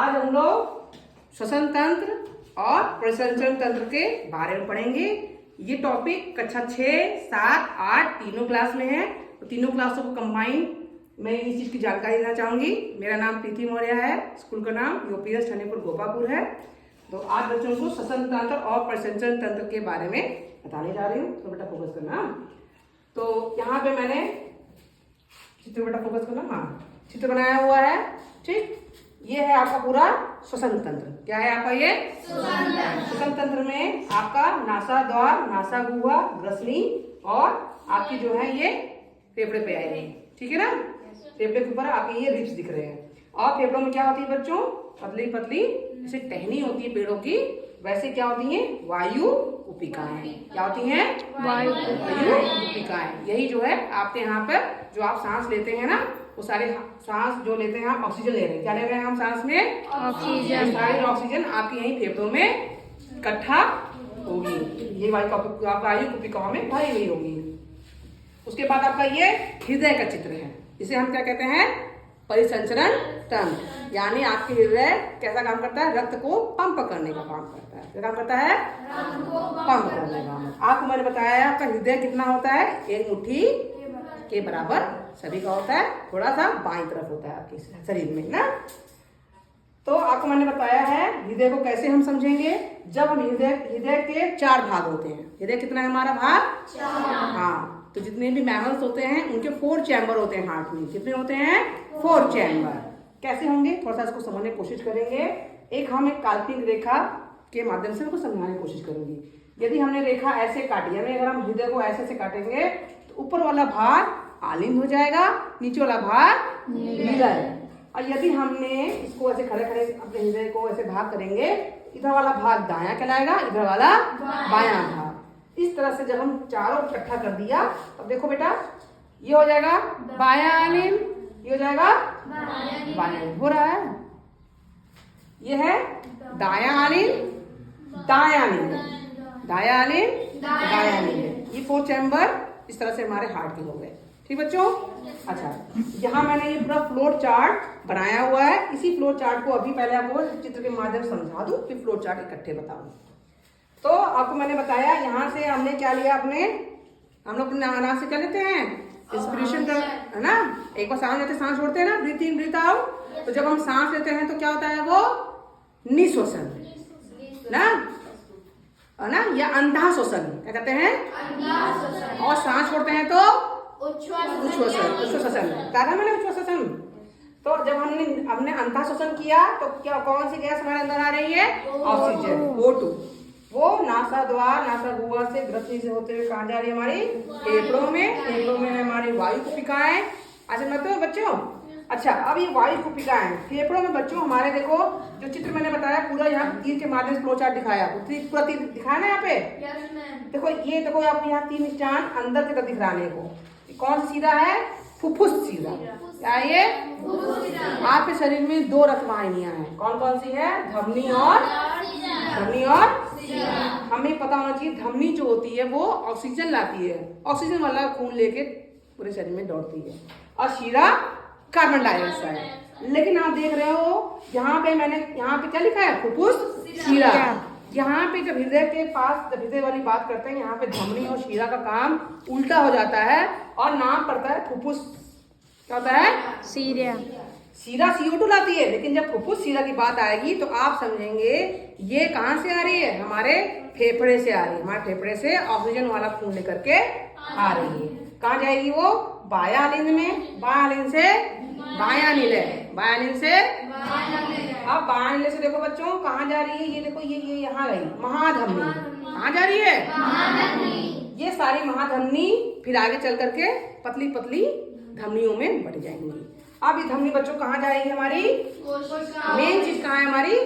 आज हम लोग श्वसन तंत्र और प्रसंचरण तंत्र के बारे में पढ़ेंगे। ये टॉपिक कक्षा 6, 7, 8 तीनों क्लास में है। तो तीनों क्लासों को कंबाइन मैं इस चीज की जानकारी देना चाहूंगी। मेरा नाम प्रीति मौर्य है, स्कूल का नाम यूपीएस ठनेपुर गोपापुर है। तो आज बच्चों को श्वसन तंत्र और प्रसंचरण तंत्र के बारे में बताने जा रही हूँ। तो बेटा फोकस करना। तो यहाँ पे मैंने चित्र, बेटा फोकस करना, हाँ चित्र बनाया हुआ है। ठीक, ये है आपका पूरा श्वसन तंत्र। क्या है आपका ये श्वसन तंत्र में आपका नासा द्वार, नासा गुहा, ग्रसनी और आपकी जो है ये फेफड़े पे आएगी। ठीक है ना, फेफड़े के ऊपर आपके ये रिब्स दिख रहे हैं। और फेफड़ों में क्या होती है बच्चों, पतली पतली जैसे टहनी होती है पेड़ों की, वैसे क्या होती है वायु कुपिकाएं। क्या होती हैं वायु कुपिकाएं। यही जो है आपके यहाँ पर जो आप सांस लेते हैं ना, वो सारे सांस जो लेते हैं आप ऑक्सीजन ले रहे हैं। क्या ले रहे हैं हम सांस में? ऑक्सीजन। सारी ऑक्सीजन आपके यही फेफड़ों में इकट्ठा होगी। ये वायु कुपिकाओं में भरी हुई होगी। उसके बाद आपका ये हृदय का चित्र है। इसे हम क्या कहते हैं? परिसंचरण तंत्र। यानी आपके हृदय कैसा काम करता है? रक्त को पंप करने का काम करता है। क्या काम करता है? पंप करने का। आपको मैंने बताया है आपका हृदय कितना होता है? एक मुट्ठी के बराबर सभी का होता है। थोड़ा सा बाईं तरफ होता है आपके शरीर में ना। तो आपको मैंने बताया है हृदय को कैसे हम समझेंगे। जब हम हृदय के 4 भाग होते हैं। हृदय कितना है हमारा भाग? 4। हाँ, तो जितने भी मैमल्स होते हैं उनके 4 चैम्बर होते हैं हार्ट में। कितने होते हैं? 4 चैम्बर। कैसे होंगे थोड़ा सा इसको समझने की कोशिश करेंगे। हम एक काल्पनिक रेखा के माध्यम से उसको समझाने की कोशिश करूंगी। यदि हमने रेखा ऐसे काटी, यानी अगर हम हृदय को ऐसे काटेंगे तो ऊपर वाला भाग आलिंद हो जाएगा, नीचे वाला भाग नीलर। और यदि हमने इसको ऐसे खड़े खड़े अपने हृदय को ऐसे भाग करेंगे, इधर वाला भाग दायां कहलाएगा, इधर वाला बायां भाग। इस तरह से जब हम चारों इकट्ठा कर दिया, अब देखो बेटा ये हो जाएगा बायां आलिंद, ये हो जाएगा बायां। हो रहा है? ये है दायां आलिंद, दायां आलिंद, दायां आलिंद, दायां आलिंद। ये 4 चैम्बर इस तरह से हमारे हार्ट के हो गए। ठीक बच्चों? अच्छा, यहाँ मैंने ये पूरा फ्लोर चार्ट बनाया हुआ है। इसी फ्लोर चार्ट को अभी पहले आपको चित्र के माध्यम से समझा दूं, फिर फ्लोर चार्ट इकट्ठे बताऊं। तो आपको मैंने बताया यहाँ से हमने क्या लिया, अपने हम लोग नाक से क्या लेते हैं? इंस्पिरेशन का, है ना। एक बार सांस लेते सांस छोड़ते हैं ना, ब्रीथ इन ब्रीथ आउट। तो जब हम सांस लेते हैं तो क्या होता है? वो निश्वसन ना, है ना, या अंधा श्वसन। क्या कहते हैं? और सांस छोड़ते हैं तो उच्छ्वसन। क्या था मैंने? उच्छ्वसन। तो जब हमने अंधा श्वसन किया तो क्या कौन सी गैस हमारे अंदर आ रही है? Oxygen, O2। वो नासा द्वार, नासा गुहा से ग्रसनी से होते हुए कहाँ जा रही है? हमारी फेफड़ों में। फेफड़ों में हमारी वायु कुपिकाएं। अच्छा मतलब बच्चों, अच्छा अब ये वायु कुपिकाएं फेफड़ों में बच्चों हमारे, देखो जो चित्र मैंने बताया पूरा यहाँ तीर के माध्यम से फ्लो चार्ट दिखाया, पूरा तीर दिखाया ना यहाँ पे। देखो ये देखो आपको यहाँ 3 स्टान अंदर की तरफ दिख रहा है। कौन सा सीधा है? फुफ्फुस सीधा। क्या ये? आपके शरीर में 2 रक्तवाहिनियां हैं। कौन कौन सी है? धमनी और हमें पता होना चाहिए धमनी जो होती है वो ऑक्सीजन लाती है, ऑक्सीजन वाला खून लेके पूरे शरीर में दौड़ती है, और शीरा कार्बन डाइऑक्साइड। लेकिन आप देख रहे हो यहाँ पे मैंने यहाँ पे क्या लिखा है? फुफ्फुस शीरा। यहाँ पे जब हृदय के पास जब हृदय वाली बात करते हैं, यहाँ पे धमनी और शीरा का काम उल्टा हो जाता है और नाम पड़ता है फुफ्फुस। क्या होता है? शीरा CO2 लाती है, लेकिन जब फुफ्फुस शीरा की बात आएगी तो आप समझेंगे ये कहाँ से आ रही है? हमारे फेफड़े से आ रही है। हमारे फेफड़े से ऑक्सीजन वाला खून लेकर के आ रही है। कहाँ जाएगी वो? बायां आलिंद में। बायां आलिंद से बायां नीले, बायां आलिंद से। अब बायां नीले से देखो बच्चों कहाँ जा रही है? ये देखो ये यहाँ गई महाधमनी। कहाँ जा रही है? ये सारी महाधमनी फिर आगे चल करके पतली पतली धमनियों में बढ़ जाएंगी। अब ये धमनी बच्चों कहाँ जाएगी? हमारी मेन चीज कहाँ है हमारी?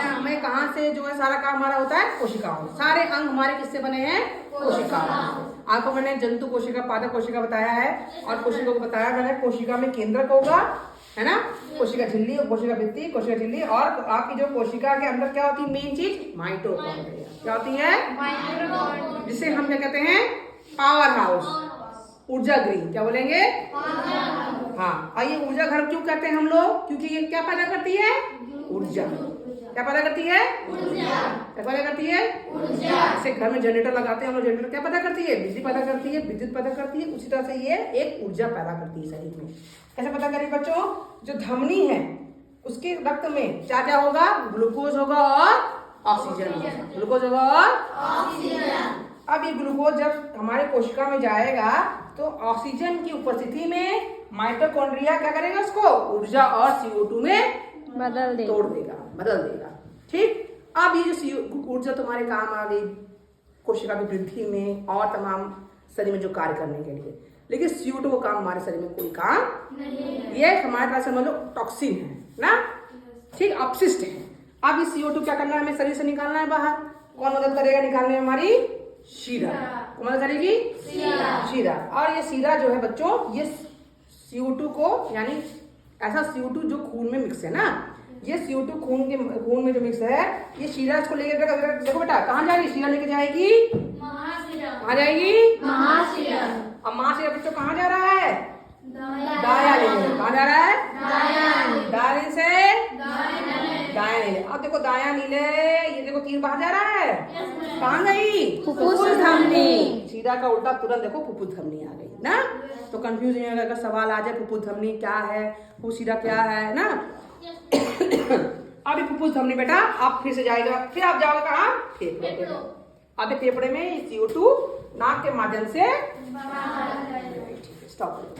हमें कहाँ से जो है सारा काम हमारा होता है? कोशिकाओं। सारे अंग हमारे किससे बने हैं? कोशिकाओं। आपको मैंने जंतु कोशिका, पादप कोशिका बताया है, और कोशिका को बताया मैंने कोशिका में केंद्रक होगा, है ना, कोशिका झिल्ली, कोशिका भित्ति, कोशिका झिल्ली, और आपकी जो कोशिका के अंदर क्या होती है? मेन चीज माइटोकॉन्ड्रिया। क्या होती है? जिसे हम क्या कहते हैं? पावर हाउस, ऊर्जा गृह। क्या बोलेंगे? हाँ, और ये ऊर्जा घर क्यों कहते हैं हम लोग? क्योंकि ये क्या पैदा करती है? ऊर्जा। क्या पैदा करती है? क्या पैदा करती है? जैसे घर में जनरेटर लगाते हैं हम लोग, जनरेटर क्या पैदा करती है? बिजली पैदा करती है, विद्युत पैदा करती है। उसी तरह से ये एक ऊर्जा पैदा करती है शरीर में। कैसे पैदा करेगी बच्चों? जो धमनी है उसके रक्त में क्या क्या होगा? ग्लूकोज होगा और ऑक्सीजन होगा। ग्लूकोज होगा और ऑक्सीजन। अब ये ग्लूकोज जब हमारे कोशिका में जाएगा तो ऑक्सीजन की उपस्थिति में माइटोकॉन्ड्रिया क्या करेगा? उसको ऊर्जा और CO2 में तोड़ देगा, बदल देगा। ठीक, अब ये जो ऊर्जा तुम्हारे काम आ गई कोशिका की वृद्धि में और तमाम शरीर में जो कार्य करने के लिए। लेकिन CO2 को काम हमारे शरीर में कोई काम नहीं है। ये हमारे पास समझ लो टॉक्सिन है ना, ठीक, अपशिष्ट है। अब ये CO2 क्या करना है? हमें शरीर से निकालना है बाहर। कौन मदद करेगा निकालने में? हमारी शीरा। कौन मदद करेगी? शीरा। और ये शीरा जो है बच्चों, ये CO2 को, यानी ऐसा CO2 जो खून में मिक्स है ना, ये CO2 खून में जो मिक्स है, ये शीरा इसको लेके, देखो बेटा कहाँ जाएगी? शीरा लेके जाएगी कहाँ जाएगी? महाशिरा। अब महाशिरा बच्चों कहाँ जा रहा है? दाया लेने। कहाँ जा रहा है? दाया से दाया नीले। अब देखो दाया नीले, ये देखो तीर बाहर जा रहा है। कहाँ गई? फुफ्फुस धमनी। शीरा का उल्टा तुरंत देखो फुफ्फुस धमनी आ गई ना। तो कंफ्यूज नहीं होगा, अगर सवाल आ जाए फुफ्फुस धमनी क्या है, फुफ्फुस शीरा क्या है ना। अभी फुफ्फुस धमनी बेटा आप फिर से जाएगा, फिर आप जाओगे कहाँ? फेफड़े। अब फेफड़े में CO2 नाक के माध्यम से, स्टॉप।